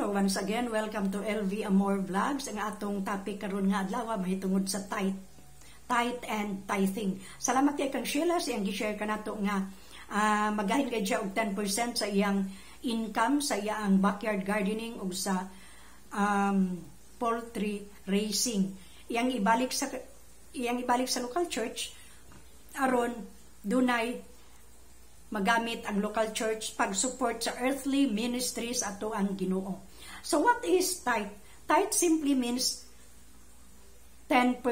once again, welcome to LV Amor Vlogs. Ang atong topic karon nga adlaw mahitungod sa tithe and tithing. Salamat kay kang Sheila siyang gi-share kanato nga magahin kay siya og 10% sa iyang income sa iyang backyard gardening ug sa poultry raising. Iyang ibalik sa local church aron dunay magamit ang local church pag-support sa earthly ministries ato ang Ginoo. So what is tithe? Tithe simply means 10%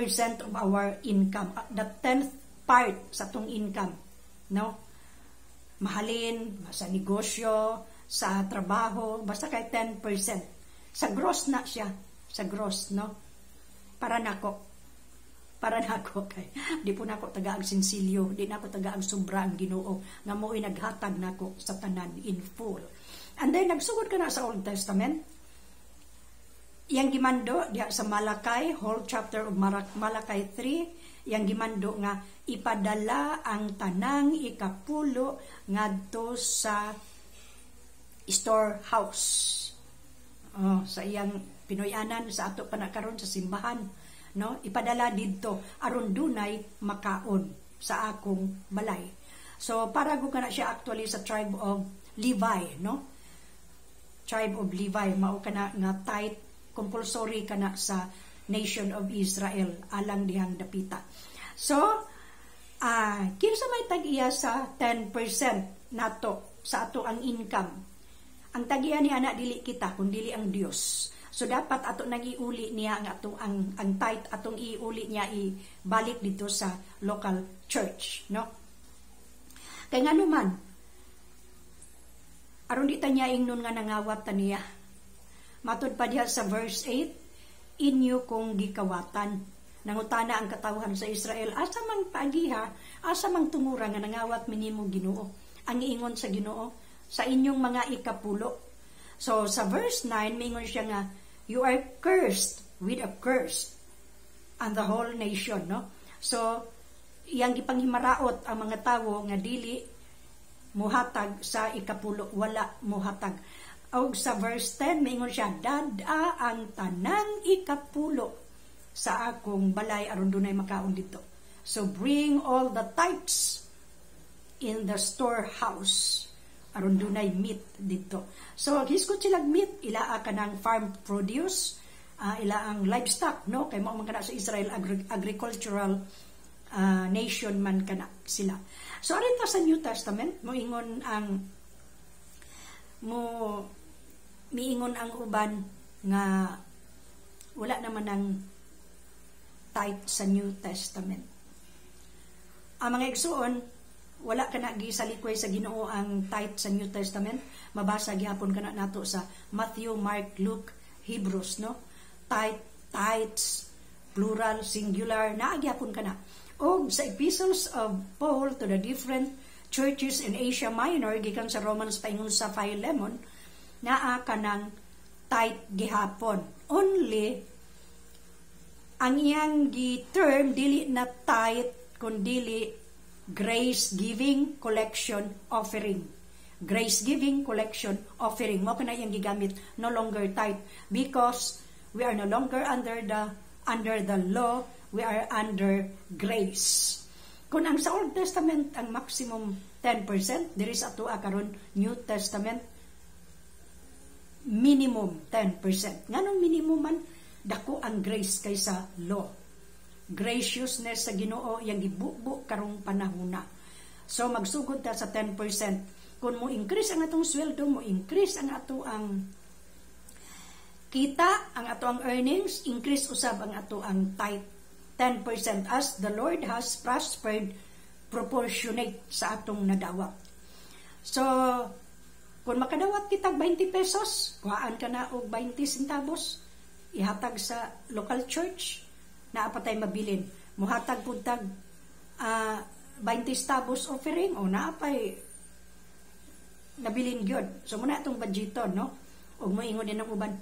of our income, the 10th part sa atong income, no? Mahalin sa negosyo, sa trabaho, basta kay 10%. Sa gross na siya, sa gross, no? Para nako kay di po nako taga ang sinsilyo, di nako taga ang sobra ang Ginoo nga mo'y naghatag nako sa tanan in full. And then nagsugod ka na sa Old Testament, yang gimando diha sa Malakay, whole chapter of Malakay 3, yang gimando nga ipadala ang tanang ikapulo ngadto sa storehouse. Sa iyang Pinoyanan sa ato pa na karon sa simbahan, no? Ipadala didto aron dunay makaon sa akong balay. So para go kana siya actually sa tribe of Levi, no? Tribe of Levi mao kana nga tithe compulsory kana sa nation of Israel alang dihang dapita. So kinsa may tag-iya sa 10% nato sa ato ang income. Ang tag-iya ni ana dili kita kun dili ang Dios. So dapat ato nang iuli niya ang tithe atong iuli niya ibalik dito sa local church, no? Kay ngano man aron di ta niya ingnon nga nangawat ta niya. Matud pa diha sa verse 8, inyo kong gikawatan. Nangutana ang katawhan sa Israel, asa mang paagiha, asa mang tumura nga nangawat minimo Ginoo. Ang iingon sa Ginoo sa inyong mga ikapulo. So sa verse 9 mingon siya nga you are cursed with a curse and the whole nation, no? So, iyang gipanghimaraot ang mga tawo nga dili muhatag sa ikapulo, wala muhatag. Og sa verse 10, mingon siya, dada ang tanang ikapulo sa akong balay aron dunay makaon dito. So, bring all the tithes in the storehouse aron dunay meat dito. So hisgot sila meat, ilaa ka ng farm produce, ila ang livestock, no? Kay mao man kana sa Israel agricultural nation man kana sila. So arin ta sa New Testament miingon ang uban nga wala naman ang tithe sa New Testament. Ang mga igsuon wala ka na gisalikoy sa Ginoo ang tithe sa New Testament. Mabasa gihapon kana nato sa Matthew, Mark, Luke, Hebrews, no? Tithes, plural, singular, naa gihapon kana. O sa epistles of Paul to the different churches in Asia Minor, gikan sa Romans paingon sa Philemon, naa kanang tithe gihapon. Only ang iyang gi-term dili na tithe kundi grace-giving collection offering. Grace-giving collection offering. Mo kana yang gigamit, no longer tithe, because we are no longer under the law, we are under grace. Kung ang sa Old Testament ang maximum 10%, there is ato karon New Testament minimum 10%. Nganong minimum man? Dako ang grace kaysa law. Graciousness sa Ginoo yang gibubo karong panahona. So magsugod ta sa 10%. Kung mo increase ang atong sweldo, mo increase ang ato ang kita, ang ato ang earnings, increase usab ang ato ang tithe 10% as the Lord has prospered proportionate sa atong nadawat. So kung makadawat kita 20 pesos, kuhaan ka na og 20 centavos, ihatag sa local church, naapatay mabilin. Muhatag puntag 20 centavos offering, o naapay nabilin gyud. So muna itong budgeton, no? O moingon din ang uban,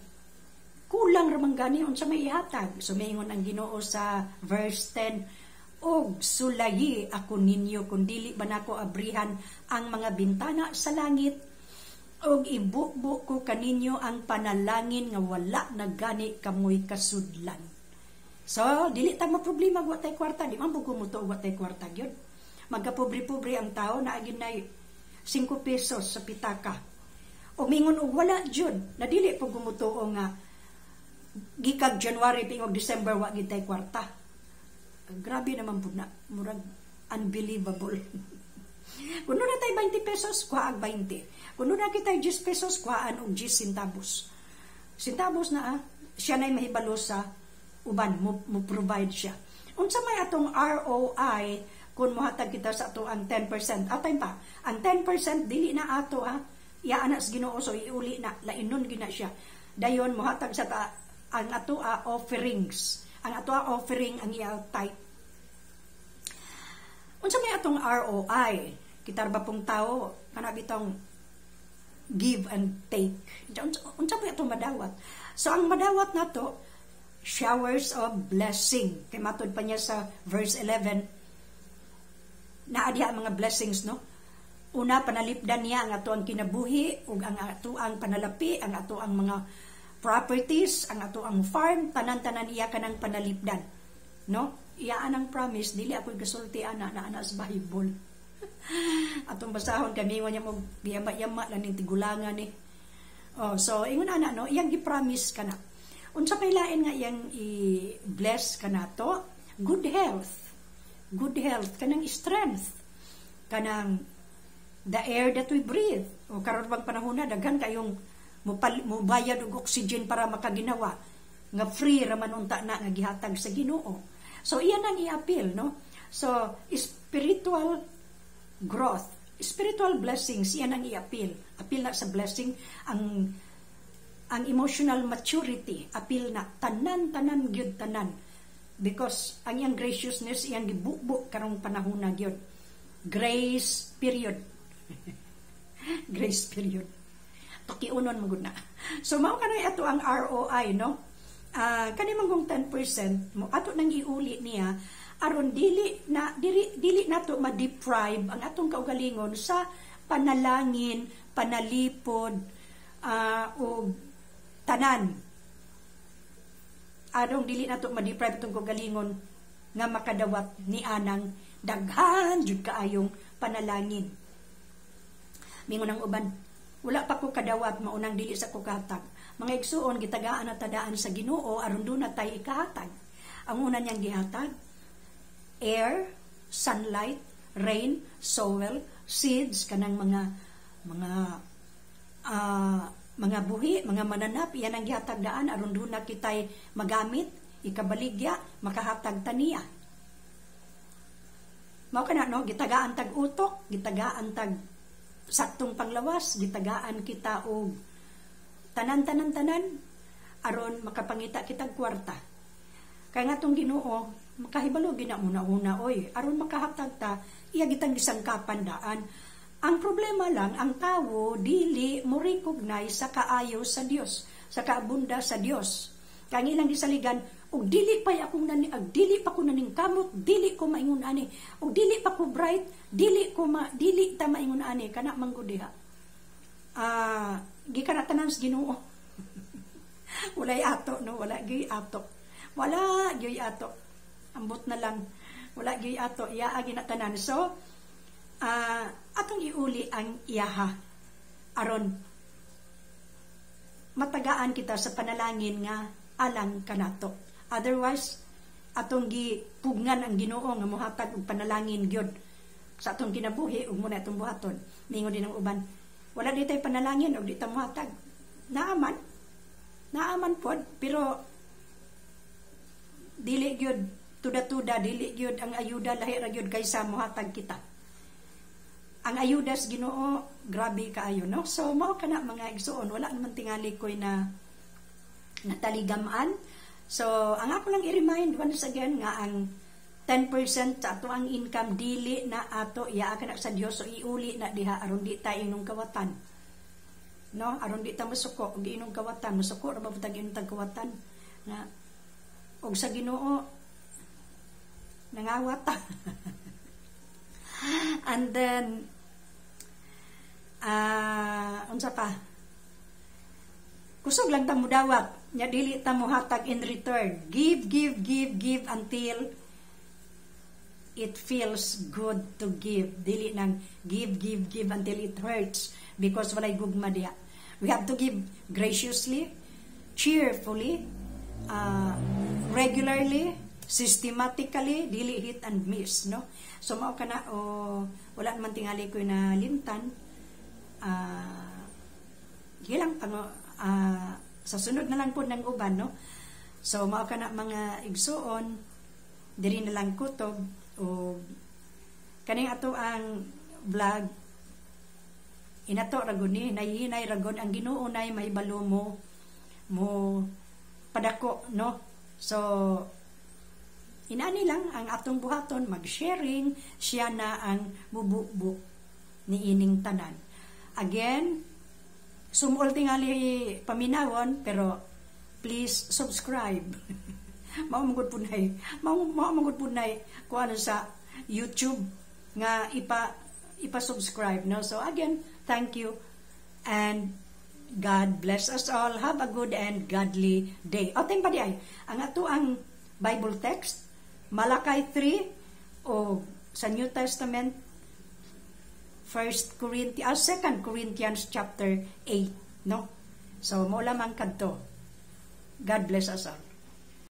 kulang ramang gani unsa may ihatag. So moingon ang Ginoo sa verse 10, og sulayi ako ninyo kung dili ba nako abrihan ang mga bintana sa langit og ibukbo ko kaninyo ang panalangin nga wala na gani kamoy kasudlan. So, dili ta problema wa tay kwarta, di man bugo mo to wa tay kwarta gyud. Magkapobre-pobre ang tao na agin na 5 pesos sa pitaka. O mingon og wala jud, na dili po gumutuo nga gikag January pingog December wa gid tay kwarta. Grabe naman po na, murag unbelievable. Kuno na tay 20 pesos, kuhaan 20. Kuno na kita 10 pesos, kuhaan og 10 centavos. Centavos na siya na'y mahibalo sa uban, mo provide siya. Unsa may atong ROI kung mohatag kita sa ato ang 10%. Atay pa, ang 10% dili na ato iya anak sa Ginoo, so iuli na, lainon gina siya. Dayon mohatag sa ang ato offerings. Ang ato offering ang iya type. Unsa may atong ROI? Kita ba pong tao kana bitong give and take. Unsa may atong madawat? So ang madawat nato showers of blessing. Kay matod pa niya sa verse 11 naa diha mga blessings, no? Una, panalipdan niya ang ato ang kinabuhi ug ang ato ang panalapi, ang ato ang mga properties, ang ato ang farm, tanan-tanan iya kanang panalipdan, no? Iya anang promise, dili ako gasulti ana sa Bible. Atong basahon kami niya mo biyama-yama lang ning tigulangan ni. Oh, so ingon ana, no, iyang gi-promise kana. Unsa pay lain nga iyang i-bless kanato? Good health. Good health, kanang strength, kanang the air that we breathe. O karon bang panahon na daghan kayong mubayad og oxygen para makaginawa nga free ra man unta na nga gihatag sa Ginoo. So iyan ang i-appeal, no? So spiritual growth, spiritual blessings, iyan ang i-appeal. Appeal na sa blessing ang emotional maturity, appeal na tanan gyud tanan. Because ang iyang graciousness iyang gibukbo karong panahon na gyud. Grace period. Grace period. Pakiunon mo gud na. So mao kanay ato ang ROI, no? Kani mangong 10% mo ato nang iuli niya aron dili nato ma-deprive ang atong kaugalingon sa panalangin, panalipod, o tanan. Aron dili nato ma-deprive itong kaugalingon nga makadawat ni anang daghan jud kaayong panalangin. Mingon ang uban, wala pa ko kadawat, maunang dili sa kukahatag. Mga igsuon, gitagaan at tadaan sa Ginoo aron doon na tayo ikahatag. Ang una niyang gihatag, air, sunlight, rain, soil, seeds, kanang mga buhi, mga mananap, yan ang gihatag daan aron doon na kitay magamit, ikabaligya, makahatag taniya. Mao kana, no, gitagaan tag utok, gitagaan tag saktong panglawas, gitagaan kita og tanan aron makapangita kitag kwarta. Kay nga tong Ginoo makahibalo gina una oy aron makahatag ta iya gitang gisangkapan daan. Ang problema lang ang tawo dili mo recognize sa kaayo sa Dios, sa kaabunda sa Dios. Kay ilang gisaligan og dili pa akong dili pa ko naning kamot, dili ko maingon ani, og dili pa ko bright, dili ta maingon ani kana manggod diha. Gikan tanan sa Ginoo. Walay ato, no, wala gyud ato. Wala gyud ato. Ambot na lang. Wala gyud ato iya agi na tanan. So atong iuli ang iyaha aron matagaan kita sa panalangin nga alang kanato. Otherwise, atong gipugnan ang Ginoo nga mohatag og panalangin gyud sa atong kinabuhi ug muna atong buhaton. Mingon din ang uban, wala di tay panalangin og di ta mohatag. Naaman pod, pero dili gyud tuda-tuda, dili gyud ang ayuda lahi ra gyud kaysa mohatag kita. Ang ayuda sa Ginoo grabe kaayo, no? So mao kana mga igsuon, wala naman tingali koy na nataligaman. So, ang ako lang i-remind once again nga ang 10% sa ato ang income dili na ato iyaa na sa Dios, so iuli na diha aron di ta inong kawatan. No, aron di ta masuko og inong kawatan, masuko ra ba tag inong kawatan na og sa Ginoo nangawat ta. And then unsa pa, kusog lang ta mo dawat, nya dili ta mo hatag in return. Give, give, give, give until it feels good to give. Dili nang give, give, give until it hurts because walay gugma diha. We have to give graciously, cheerfully, regularly, systematically, dili hit and miss, no? So mao kana wala naman tingali ko na limtan. Gilang sa sunod na lang po ng uban, no? So mao kana mga igsuon, diri na lang kutob o kaning ato ang vlog inato ragon ni nahihinay ragon ang Ginoo nay mahibalo mo padako, no? So inani lang ang atong buhaton, mag-sharing, siya na ang mubukbuk ni ining tanan. Again, sumol tingali paminawon, pero please subscribe. Maumagod po na kung ano sa YouTube nga ipa-subscribe, no? So again, thank you and God bless us all. Have a good and godly day. O, ting pa di ay, ang ato ang Bible text, Malakay 3 o sa New Testament 2 Corinthians chapter 8, no? So mo lamang kadto. God bless us all.